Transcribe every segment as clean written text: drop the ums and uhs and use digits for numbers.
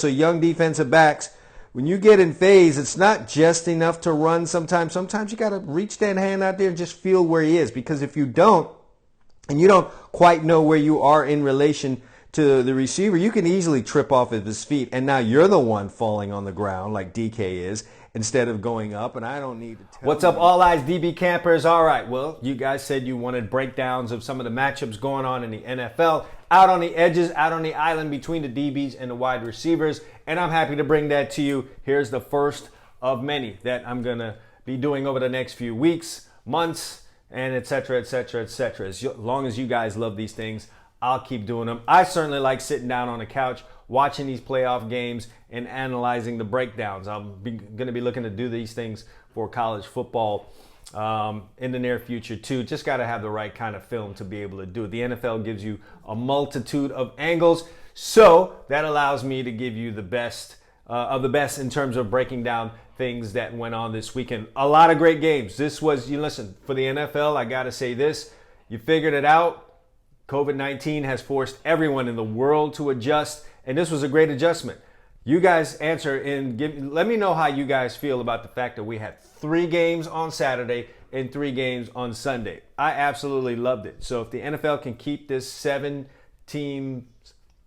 So young defensive backs, when you get in phase, it's not just enough to run sometimes. Sometimes you got to reach that hand out there and just feel where he is. Because if you don't, and you don't quite know where you are in relation to the receiver, you can easily trip off of his feet. And now you're the one falling on the ground like DK is, instead of going up, and I don't need to tell What's up, All Eyes DB campers? All right, well, you guys said you wanted breakdowns of some of the matchups going on in the NFL, out on the edges, out on the island between the DBs and the wide receivers, and I'm happy to bring that to you. Here's the first of many that I'm going to be doing over the next few weeks, months, and et cetera, et cetera, et cetera. As long as you guys love these things, I'll keep doing them. I certainly like sitting down on the couch, watching these playoff games and analyzing the breakdowns. I'm going to be looking to do these things for college football in the near future too. Just got to have the right kind of film to be able to do it. The NFL gives you a multitude of angles, so that allows me to give you the best of the best in terms of breaking down things that went on this weekend. A lot of great games. This was, listen, for the NFL, I got to say this. You figured it out. COVID-19 has forced everyone in the world to adjust, and this was a great adjustment. You guys answer and let me know how you guys feel about the fact that we had 3 games on Saturday and 3 games on Sunday. I absolutely loved it. So if the NFL can keep this 7 teams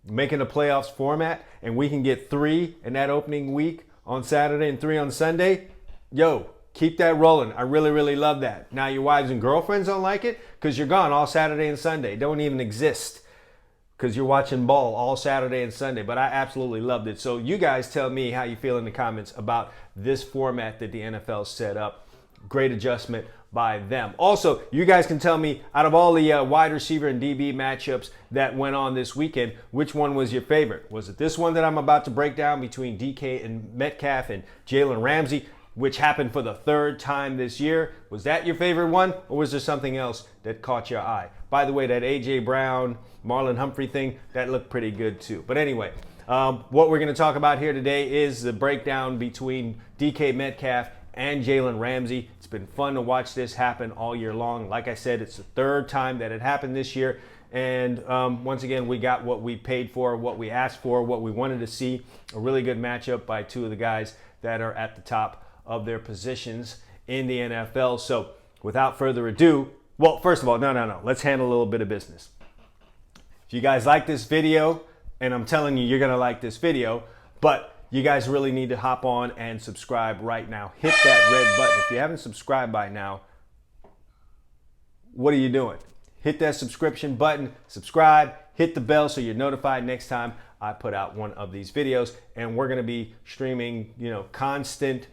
making the playoffs format, and we can get 3 in that opening week on Saturday and 3 on Sunday, yo, keep that rolling. I really, really love that. Now your wives and girlfriends don't like it because you're gone all Saturday and Sunday. Don't even exist because you're watching ball all Saturday and Sunday. But I absolutely loved it. So you guys tell me how you feel in the comments about this format that the NFL set up. Great adjustment by them. Also, you guys can tell me, out of all the wide receiver and DB matchups that went on this weekend, which one was your favorite? Was it this one that I'm about to break down between DK and Metcalf and Jalen Ramsey, which happened for the 3rd time this year? Was that your favorite one, or was there something else that caught your eye? By the way, that A.J. Brown, Marlon Humphrey thing, that looked pretty good too. But anyway, what we're going to talk about here today is the breakdown between DK Metcalf and Jalen Ramsey. It's been fun to watch this happen all year long. Like I said, it's the 3rd time that it happened this year. And once again, we got what we paid for, what we asked for, what we wanted to see. A really good matchup by 2 of the guys that are at the top of their positions in the NFL. So without further ado, well, first of all, no. Let's handle a little bit of business. If you guys like this video, and I'm telling you, you're going to like this video, but you guys really need to hop on and subscribe right now. Hit that red button. If you haven't subscribed by now, what are you doing? Hit that subscription button, subscribe, hit the bell so you're notified next time I put out one of these videos. And we're going to be streaming, constant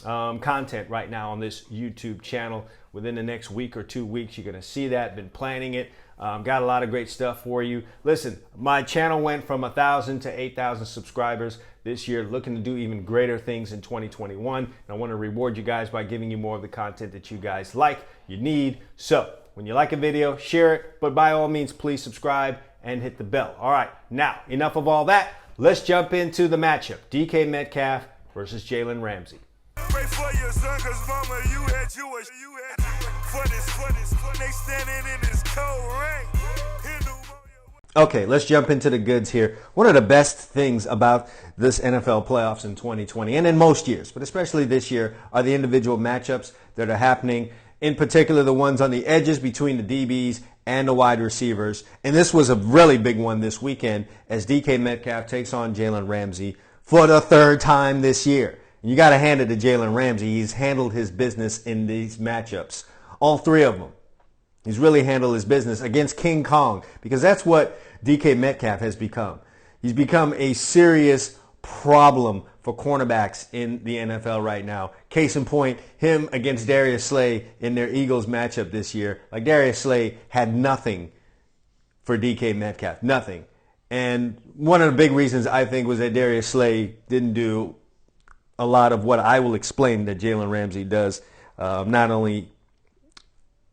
content right now on this YouTube channel. Within the next week or 2 weeks, you're going to see that. Been planning it. Got a lot of great stuff for you. Listen, my channel went from 1,000 to 8,000 subscribers this year. Looking to do even greater things in 2021. And I want to reward you guys by giving you more of the content that you guys like, you need. So when you like a video, share it. But by all means, please subscribe and hit the bell. All right, now enough of all that. Let's jump into the matchup. DK Metcalf versus Jalen Ramsey. Pray for your son, cause mama, you had Jewish. For this, they standing in this cold rain. Okay, let's jump into the goods here. One of the best things about this NFL playoffs in 2020, and in most years, but especially this year, are the individual matchups that are happening. In particular, the ones on the edges between the DBs and the wide receivers. And this was a really big one this weekend as DK Metcalf takes on Jalen Ramsey for the 3rd time this year. You got to hand it to Jalen Ramsey. He's handled his business in these matchups. All 3 of them. He's really handled his business against King Kong, because that's what DK Metcalf has become. He's become a serious problem for cornerbacks in the NFL right now. Case in point, him against Darius Slay in their Eagles matchup this year. Like, Darius Slay had nothing for DK Metcalf. Nothing. And one of the big reasons, I think, was that Darius Slay didn't do a lot of what I will explain that Jalen Ramsey does, not only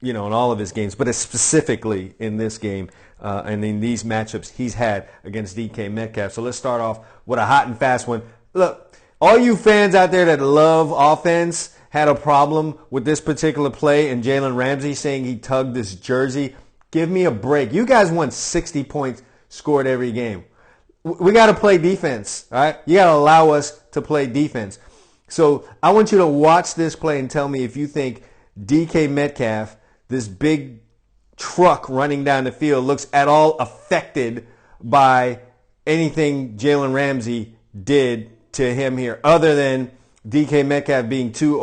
in all of his games, but specifically in this game and in these matchups he's had against DK Metcalf. So let's start off with a hot and fast one. Look, all you fans out there that love offense had a problem with this particular play and Jalen Ramsey saying he tugged his jersey. Give me a break. You guys want 60 points scored every game. we got to play defense, all right? You got to allow us to play defense. So I want you to watch this play and tell me if you think DK Metcalf, this big truck running down the field, looks at all affected by anything Jalen Ramsey did to him here, other than DK Metcalf being too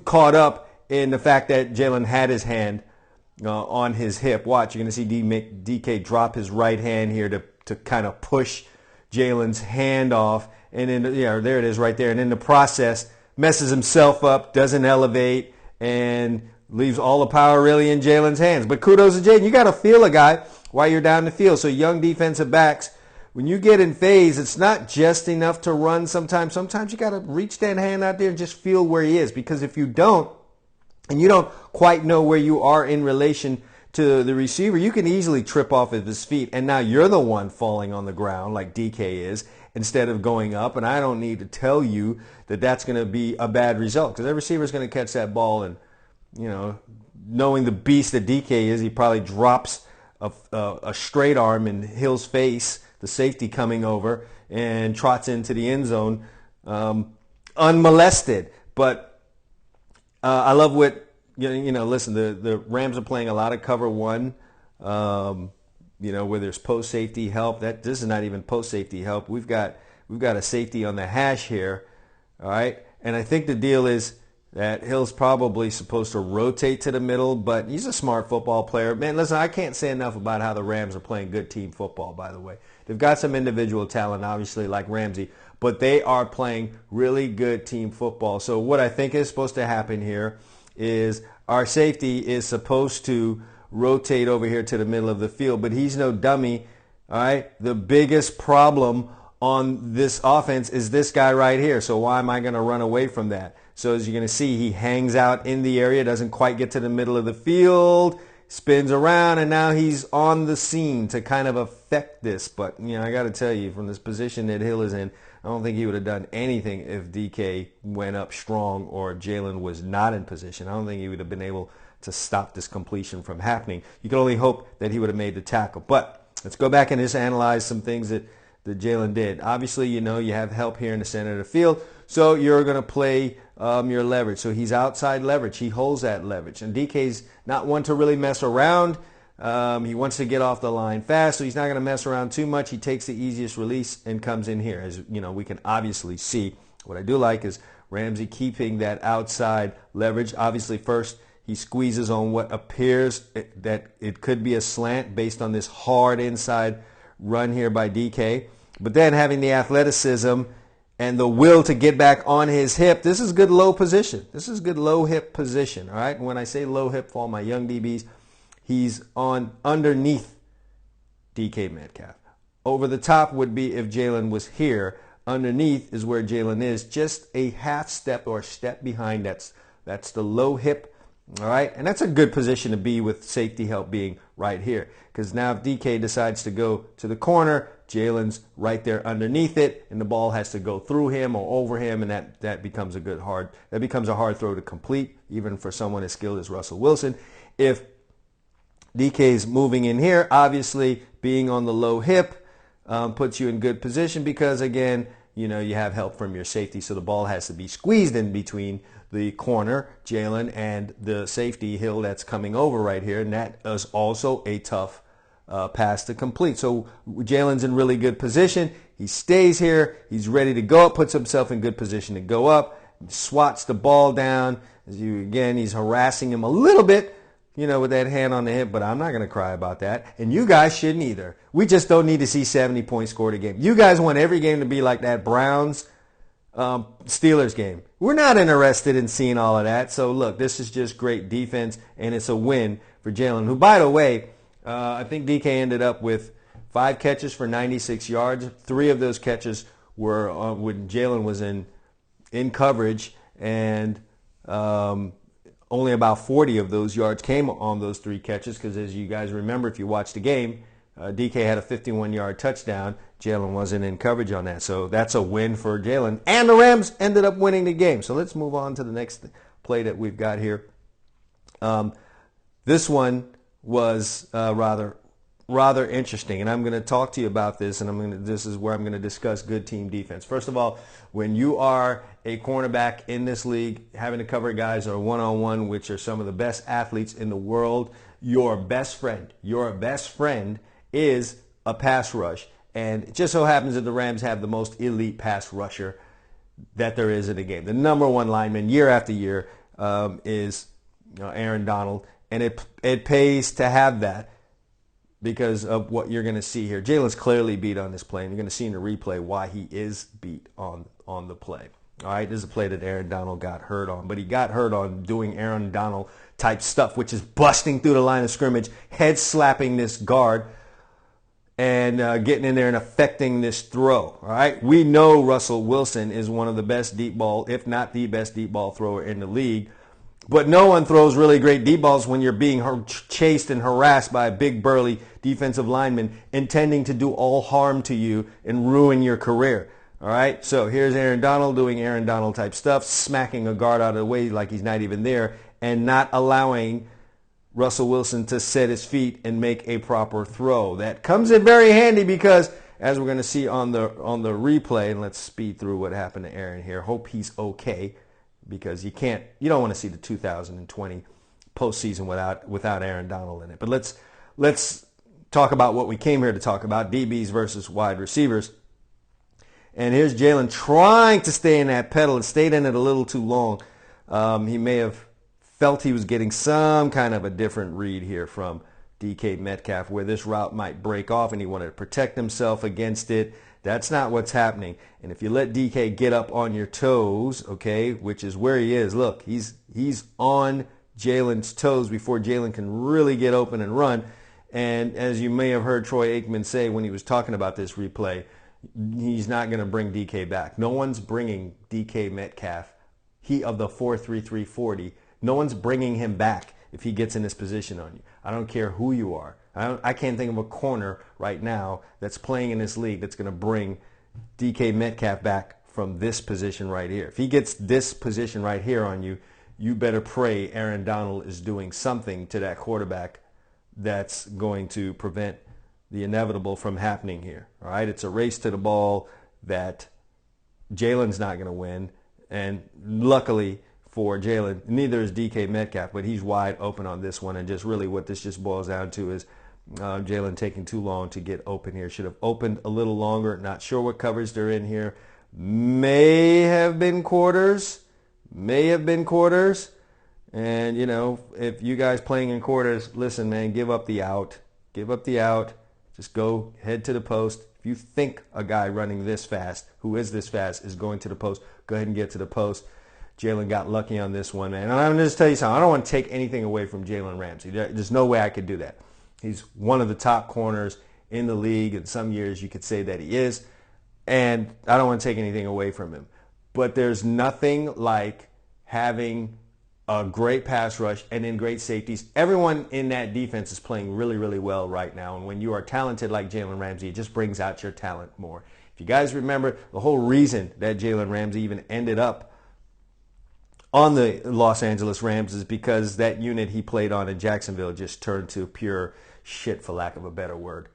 caught up in the fact that Jalen had his hand on his hip. Watch, you're going to see DK drop his right hand here to kind of push Jalen's hand off. And then, there it is right there. And in the process, messes himself up, doesn't elevate, and leaves all the power really in Jalen's hands. But kudos to Jalen. You got to feel a guy while you're down the field. So young defensive backs, when you get in phase, it's not just enough to run sometimes. Sometimes you got to reach that hand out there and just feel where he is. Because if you don't, and you don't quite know where you are in relation to the receiver, you can easily trip off of his feet. And now you're the one falling on the ground like DK is instead of going up. And I don't need to tell you that that's going to be a bad result, because every receiver is going to catch that ball. And, knowing the beast that DK is, he probably drops a straight arm in Hill's face, the safety coming over, and trots into the end zone unmolested. But I love what, listen, the Rams are playing a lot of cover one, where there's post-safety help. This is not even post-safety help. We've got a safety on the hash here, all right? And I think the deal is that Hill's probably supposed to rotate to the middle, but he's a smart football player. Man, listen, I can't say enough about how the Rams are playing good team football, by the way. They've got some individual talent, obviously, like Ramsey, but they are playing really good team football. So what I think is supposed to happen here is our safety is supposed to rotate over here to the middle of the field, but he's no dummy, all right? The biggest problem on this offense is this guy right here. So why am I going to run away from that? So as you're going to see, he hangs out in the area, doesn't quite get to the middle of the field, spins around, and now he's on the scene to kind of affect this. But, I got to tell you, from this position that Hill is in, I don't think he would have done anything if DK went up strong or Jalen was not in position. I don't think he would have been able to stop this completion from happening. You can only hope that he would have made the tackle. But let's go back and just analyze some things that Jalen did. Obviously, you have help here in the center of the field, so you're going to play your leverage. So he's outside leverage. He holds that leverage. And DK's not one to really mess around. He wants to get off the line fast, so he's not going to mess around too much. He takes the easiest release and comes in here. As we can obviously see. What I do like is Ramsey keeping that outside leverage. Obviously, first he squeezes on what appears that it could be a slant based on this hard inside run here by DK. But then having the athleticism and the will to get back on his hip. This is good low position. This is good low hip position, all right? And when I say low hip for all my young DBs, he's on underneath DK Metcalf. Over the top would be if Jalen was here. Underneath is where Jalen is, just a half step or step behind. That's the low hip, all right? And that's a good position to be with safety help being right here. Because now if DK decides to go to the corner, Jalen's right there underneath it, and the ball has to go through him or over him, and that becomes a hard throw to complete, even for someone as skilled as Russell Wilson. If DK's moving in here, obviously being on the low hip puts you in good position because, again, you have help from your safety, so the ball has to be squeezed in between the corner, Jalen, and the safety, Hill, that's coming over right here, and that is also a tough pass to complete. So Jalen's in really good position. He stays here. He's ready to go up, puts himself in good position to go up, swats the ball down. He's harassing him a little bit, with that hand on the hip, but I'm not going to cry about that. And you guys shouldn't either. We just don't need to see 70 points scored a game. You guys want every game to be like that Browns Steelers game. We're not interested in seeing all of that. So look, this is just great defense, and it's a win for Jalen, who, by the way, I think DK ended up with 5 catches for 96 yards. 3 of those catches were when Jalen was in coverage, and only about 40 of those yards came on those 3 catches because, as you guys remember, if you watched the game, DK had a 51-yard touchdown. Jalen wasn't in coverage on that. So that's a win for Jalen. And the Rams ended up winning the game. So let's move on to the next play that we've got here. This one was rather rather interesting, and I'm going to talk to you about this, and this is where I'm going to discuss good team defense. First of all, when you are a cornerback in this league, having to cover guys or one-on-one, which are some of the best athletes in the world, your best friend is a pass rush. And it just so happens that the Rams have the most elite pass rusher that there is in the game. The number one lineman year after year is Aaron Donald, and it pays to have that because of what you're going to see here. Jalen's clearly beat on this play, and you're going to see in the replay why he is beat on the play. All right, this is a play that Aaron Donald got hurt on, but he got hurt on doing Aaron Donald type stuff, which is busting through the line of scrimmage, head slapping this guard, and getting in there and affecting this throw. All right, we know Russell Wilson is one of the best deep ball, if not the best deep ball thrower in the league. But no one throws really great deep balls when you're being chased and harassed by a big burly defensive lineman intending to do all harm to you and ruin your career. All right, so here's Aaron Donald doing Aaron Donald type stuff, smacking a guard out of the way like he's not even there, and not allowing Russell Wilson to set his feet and make a proper throw. That comes in very handy because, as we're going to see on the replay, and let's speed through what happened to Aaron here. Hope he's okay, because you don't want to see the 2020 postseason without Aaron Donald in it. But let's talk about what we came here to talk about: DBs versus wide receivers. And here's Jalen trying to stay in that pedal and stayed in it a little too long. He may have felt he was getting some kind of a different read here from DK Metcalf, where this route might break off and he wanted to protect himself against it. That's not what's happening. And if you let DK get up on your toes, okay, which is where he is, look, he's on Jalen's toes before Jalen can really get open and run. And as you may have heard Troy Aikman say when he was talking about this replay, he's not going to bring DK back. No one's bringing DK Metcalf, he of the 4.33 40. No one's bringing him back if he gets in this position on you. I don't care who you are. I can't think of a corner right now that's playing in this league that's going to bring DK Metcalf back from this position right here. If he gets this position right here on you, you better pray Aaron Donald is doing something to that quarterback that's going to prevent the inevitable from happening here. All right, it's a race to the ball that Jalen's not going to win, and luckily for Jalen, neither is DK Metcalf, but he's wide open on this one. And just really what this just boils down to is Jalen taking too long to get open here. Should have opened a little longer. Not sure what coverage they're in here. May have been quarters. And, if you guys playing in quarters, listen, man, give up the out. Just go head to the post. If you think a guy running this fast, who is this fast, is going to the post, go ahead and get to the post. Jalen got lucky on this one, man. And I'm going to just tell you something. I don't want to take anything away from Jalen Ramsey. There's no way I could do that. He's one of the top corners in the league. In some years, you could say that he is. And I don't want to take anything away from him. But there's nothing like having a great pass rush and then great safeties. Everyone in that defense is playing really, really well right now. And when you are talented like Jalen Ramsey, it just brings out your talent more. If you guys remember, the whole reason that Jalen Ramsey even ended up on the Los Angeles Rams is because that unit he played on in Jacksonville just turned to pure shit, for lack of a better word.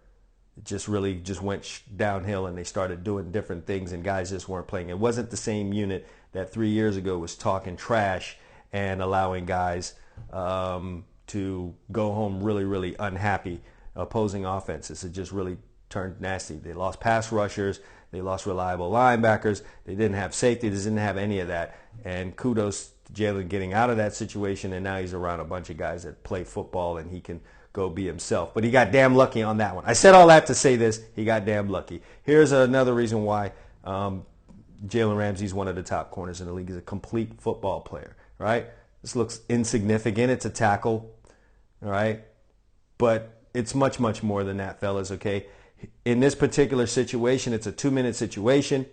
It just really went downhill, and they started doing different things, and guys just weren't playing. It wasn't the same unit that 3 years ago was talking trash and allowing guys to go home really, really unhappy opposing offenses. It just really turned nasty. They lost pass rushers. They lost reliable linebackers. They didn't have safety. They didn't have any of that. And kudos to Jalen getting out of that situation, and now he's around a bunch of guys that play football, and he can go be himself. But he got damn lucky on that one. I said all that to say this. He got damn lucky. Here's another reason why Jalen Ramsey's one of the top corners in the league. He's a complete football player, right? This looks insignificant. It's a tackle, all right? But it's much, much more than that, fellas, okay? In this particular situation, it's a 2-minute situation,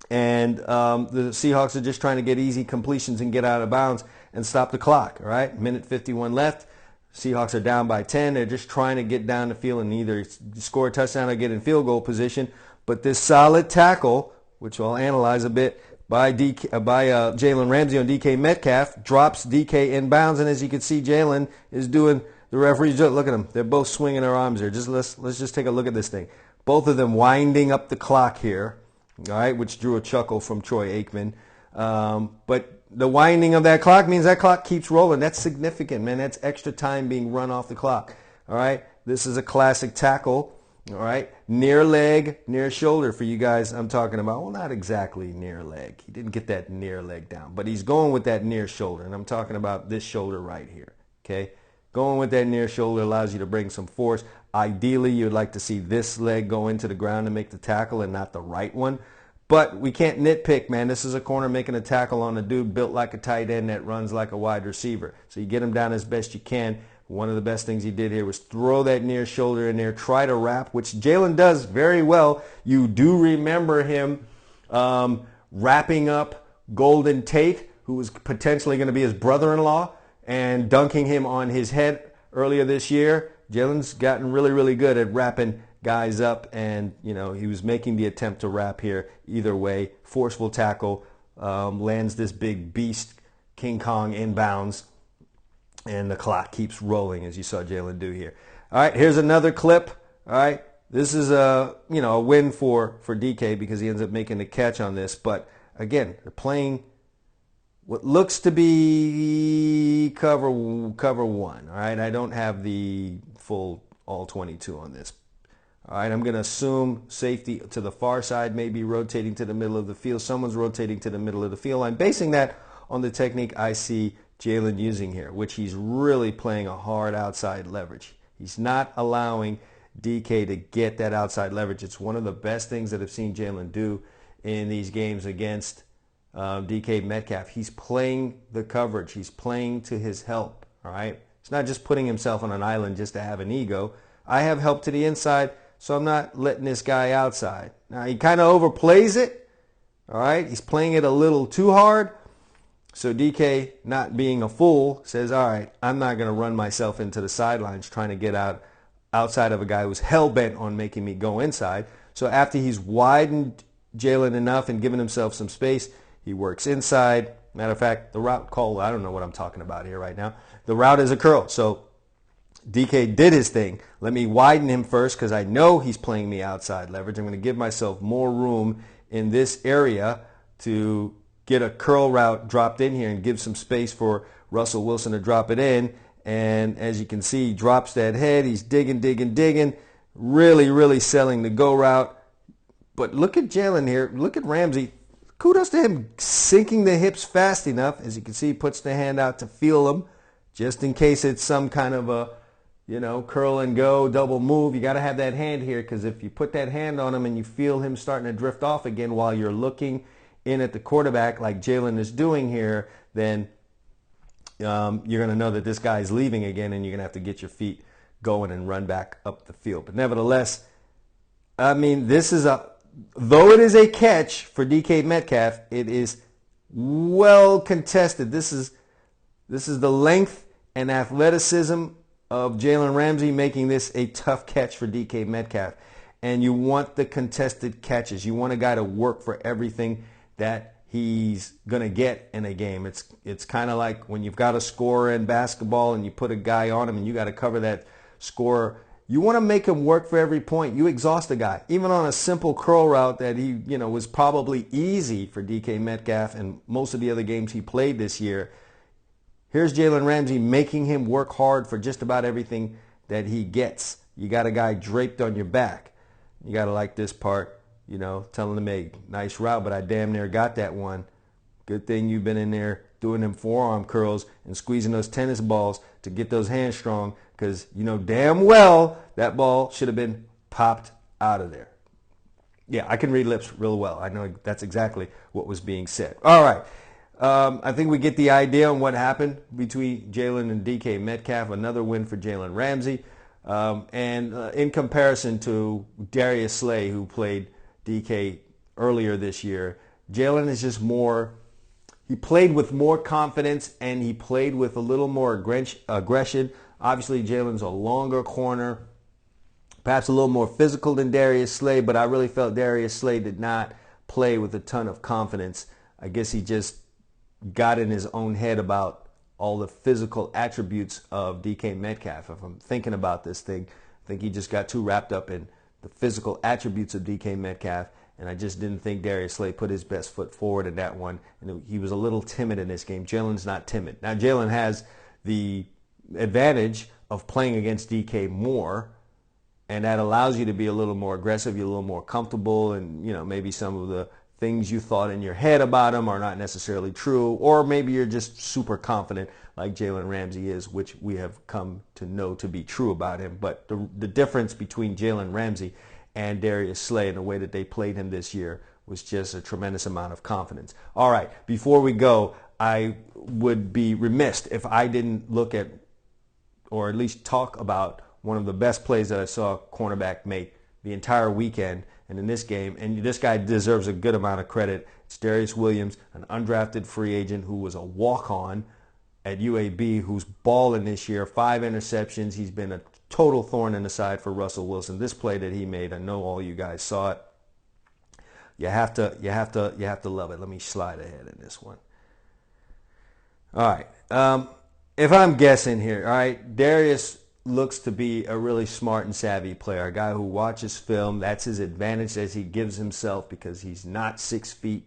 and the Seahawks are just trying to get easy completions and get out of bounds and stop the clock, all right? Minute 51 left. Seahawks are down by 10. They're just trying to get down the field and either score a touchdown or get in field goal position. But this solid tackle, which I'll analyze a bit, by Jalen Ramsey on DK Metcalf, drops DK in bounds, and as you can see, Jalen is doing The referees, look at them. They're both swinging their arms here. Let's just take a look at this thing. Both of them winding up the clock here, all right, which drew a chuckle from Troy Aikman. But the winding of that clock means that clock keeps rolling. That's significant, man. That's extra time being run off the clock, all right? This is a classic tackle, all right? Near leg, near shoulder for you guys I'm talking about. Well, not exactly near leg. He didn't get that near leg down, but he's going with that near shoulder, and I'm talking about this shoulder right here, okay? Going with that near shoulder allows you to bring some force. Ideally, you'd like to see this leg go into the ground and make the tackle and not the right one. But we can't nitpick, man. This is a corner making a tackle on a dude built like a tight end that runs like a wide receiver. So you get him down as best you can. One of the best things he did here was throw that near shoulder in there, try to wrap, which Jalen does very well. You do remember him wrapping up Golden Tate, who was potentially going to be his brother-in-law, and dunking him on his head earlier this year. Jalen's gotten really, really good at wrapping guys up, and he was making the attempt to wrap here. Either way, forceful tackle, lands this big beast, King Kong, inbounds, and the clock keeps rolling, as you saw Jalen do here. All right, here's another clip. All right, this is a win for DK because he ends up making the catch on this. But again, they're playing what looks to be cover one. All right, I don't have the full all 22 on this. All right, I'm going to assume safety to the far side, maybe rotating to the middle of the field. Someone's rotating to the middle of the field. I'm basing that on the technique I see Jalen using here, which he's really playing a hard outside leverage. He's not allowing DK to get that outside leverage. It's one of the best things that I've seen Jalen do in these games against DK Metcalf. He's playing the coverage. He's playing to his help, all right? It's not just putting himself on an island just to have an ego. I have help to the inside, so I'm not letting this guy outside. Now, he kind of overplays it, all right? He's playing it a little too hard. So DK, not being a fool, says, all right, I'm not going to run myself into the sidelines trying to get outside of a guy who's hell-bent on making me go inside. So after he's widened Jalen enough and given himself some space, he works inside. Matter of fact, the route call, I don't know what I'm talking about here right now. The route is a curl. So DK did his thing. Let me widen him first because I know he's playing me outside leverage. I'm going to give myself more room in this area to get a curl route dropped in here and give some space for Russell Wilson to drop it in. And as you can see, he drops that head. He's digging. Really, really selling the go route. But look at Jalen here. Look at Ramsey. Kudos to him sinking the hips fast enough. As you can see, he puts the hand out to feel them just in case it's some kind of a, curl and go, double move. You got to have that hand here because if you put that hand on him and you feel him starting to drift off again while you're looking in at the quarterback like Jalen is doing here, then you're going to know that this guy is leaving again and you're going to have to get your feet going and run back up the field. But nevertheless, I mean, though it is a catch for DK Metcalf, it is well contested. This is the length and athleticism of Jalen Ramsey making this a tough catch for DK Metcalf. And you want the contested catches. You want a guy to work for everything that he's going to get in a game. It's kind of like when you've got a scorer in basketball and you put a guy on him and you got to cover that scorer. You want to make him work for every point. You exhaust the guy. Even on a simple curl route that he, was probably easy for DK Metcalf and most of the other games he played this year. Here's Jalen Ramsey making him work hard for just about everything that he gets. You got a guy draped on your back. You got to like this part, telling him, hey, nice route, but I damn near got that one. Good thing you've been in there doing them forearm curls and squeezing those tennis balls to get those hands strong because you know damn well that ball should have been popped out of there. Yeah, I can read lips real well. I know that's exactly what was being said. All right. I think we get the idea on what happened between Jalen and DK Metcalf. Another win for Jalen Ramsey. And in comparison to Darius Slay, who played DK earlier this year, Jalen is just more, he played with more confidence and he played with a little more aggression. Obviously, Jalen's a longer corner, perhaps a little more physical than Darius Slay, but I really felt Darius Slay did not play with a ton of confidence. I guess he just got in his own head about all the physical attributes of DK Metcalf. If I'm thinking about this thing, I think he just got too wrapped up in the physical attributes of DK Metcalf, and I just didn't think Darius Slay put his best foot forward in that one. And he was a little timid in this game. Jalen's not timid. Now, Jalen has the advantage of playing against DK more, and that allows you to be a little more aggressive, you're a little more comfortable, and maybe some of the things you thought in your head about him are not necessarily true, or maybe you're just super confident like Jalen Ramsey is, which we have come to know to be true about him. But the difference between Jalen Ramsey and Darius Slay and the way that they played him this year was just a tremendous amount of confidence. All right, before we go, I would be remiss if I didn't look at, or at least talk about, one of the best plays that I saw a cornerback make the entire weekend and in this game, and this guy deserves a good amount of credit. It's Darius Williams, an undrafted free agent who was a walk-on at UAB, who's balling this year, 5 interceptions. He's been a total thorn in the side for Russell Wilson. This play that he made, I know all you guys saw it. You have to love it. Let me slide ahead in this one. All right. If I'm guessing here, all right, Darius looks to be a really smart and savvy player, a guy who watches film. That's his advantage as he gives himself, because he's not 6'1"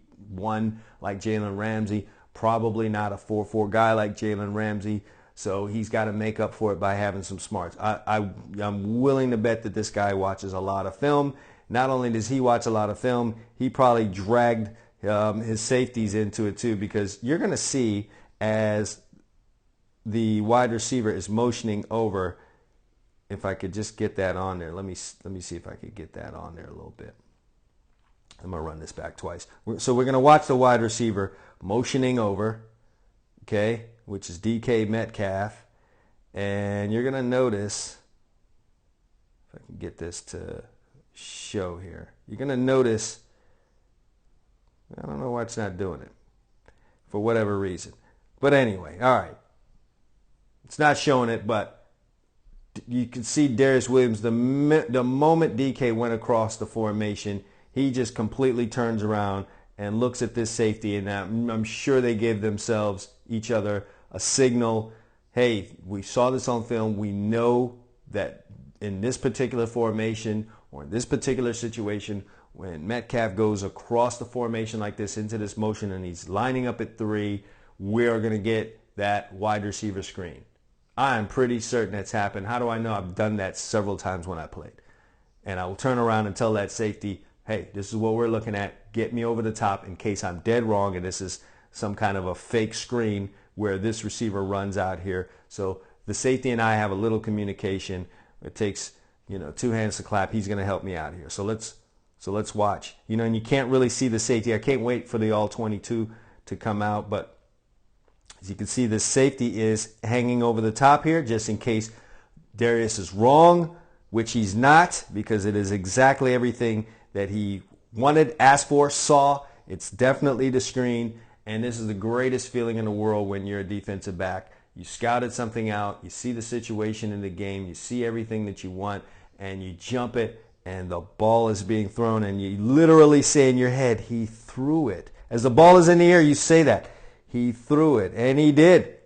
like Jalen Ramsey, probably not a 4'4" guy like Jalen Ramsey. So he's got to make up for it by having some smarts. I'm willing to bet that this guy watches a lot of film. Not only does he watch a lot of film, he probably dragged his safeties into it too, because you're going to see as the wide receiver is motioning over. If I could just get that on there. Let me see if I could get that on there a little bit. I'm going to run this back twice. So we're going to watch the wide receiver motioning over, okay, which is DK Metcalf. And you're going to notice, if I can get this to show here, you're going to notice, I don't know why it's not doing it, for whatever reason. But anyway, all right. It's not showing it, but you can see Darius Williams, the moment DK went across the formation, he just completely turns around and looks at this safety, and I'm sure they gave themselves, each other, a signal. Hey, we saw this on film. We know that in this particular formation or in this particular situation, when Metcalf goes across the formation like this into this motion and he's lining up at 3, we're going to get that wide receiver screen. I'm pretty certain that's happened. How do I know? I've done that several times when I played. And I will turn around and tell that safety, hey, this is what we're looking at. Get me over the top in case I'm dead wrong and this is some kind of a fake screen where this receiver runs out here. So the safety and I have a little communication. It takes, 2 hands to clap. He's going to help me out here. So let's watch. And you can't really see the safety. I can't wait for the all 22 to come out, but as you can see, the safety is hanging over the top here just in case Darius is wrong, which he's not, because it is exactly everything that he wanted, asked for, saw. It's definitely the screen, and this is the greatest feeling in the world when you're a defensive back. You scouted something out, you see the situation in the game, you see everything that you want, and you jump it, and the ball is being thrown, and you literally say in your head, he threw it. As the ball is in the air, you say that. He threw it, and he did,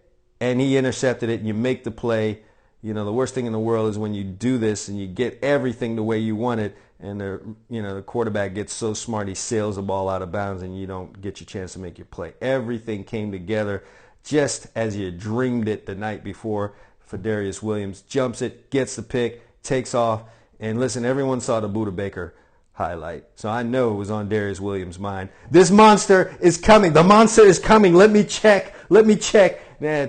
and he intercepted it, and you make the play. The worst thing in the world is when you do this and you get everything the way you want it, and the quarterback gets so smart he sails the ball out of bounds, and you don't get your chance to make your play. Everything came together just as you dreamed it the night before for Darius Williams. Jumps it, gets the pick, takes off, and listen, everyone saw the Buda Baker highlight. So I know it was on Darius Williams' mind. This monster is coming. The monster is coming. Let me check. Nah,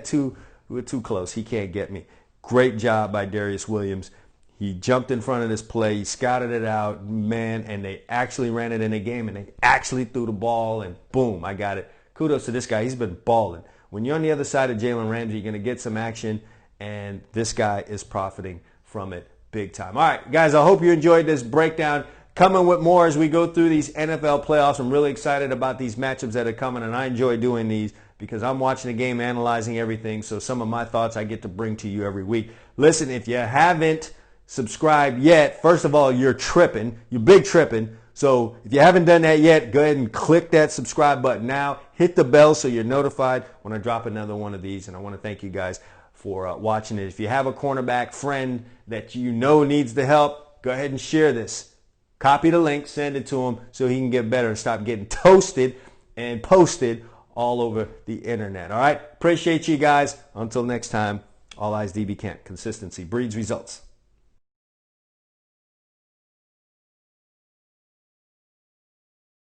we're too close. He can't get me. Great job by Darius Williams. He jumped in front of this play. He scouted it out, man, and they actually ran it in a game, and they actually threw the ball, and boom, I got it. Kudos to this guy. He's been balling. When you're on the other side of Jalen Ramsey, you're going to get some action, and this guy is profiting from it big time. All right, guys, I hope you enjoyed this breakdown. Coming with more as we go through these NFL playoffs. I'm really excited about these matchups that are coming, and I enjoy doing these because I'm watching the game, analyzing everything, so some of my thoughts I get to bring to you every week. Listen, if you haven't subscribed yet, first of all, you're tripping. You're big tripping. So if you haven't done that yet, go ahead and click that subscribe button now. Hit the bell so you're notified when I drop another one of these. And I want to thank you guys for watching it. If you have a cornerback friend that you know needs the help, go ahead and share this. Copy the link, send it to him so he can get better and stop getting toasted and posted all over the internet. All right? Appreciate you guys. Until next time, all eyes DB Camp. Consistency breeds results.